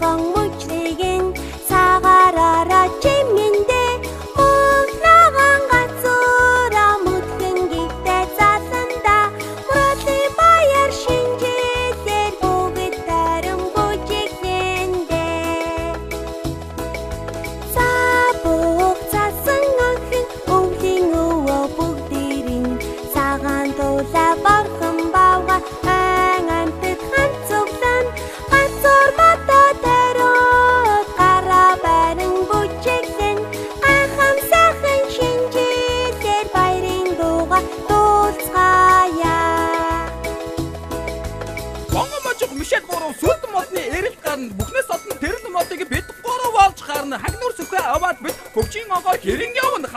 бурхан мөчрийн сагараараа чимэндэ мөнхнаган гацура мөдгөн гихтэй заланда мөдли баяр шинжээсээр бүгд таран бүжиглэндэ сабуг цасан анхын өвлийн өвөө бүгдэрин сагаан дуула борхон бавга айн амтд ганцуглан ганцор мата тарот гараа барин бүжиглэн гайхамсайхан шинжээсээр баярын дууга дуулцгаая. Гонгомочог Мишель гурав сүлдэн модны эрэл гарна бүхнээс олон тэрэл модыг бид гурав олж гарна хагнур сүхэ аваад бид хөвчийн огоо хэрэн явна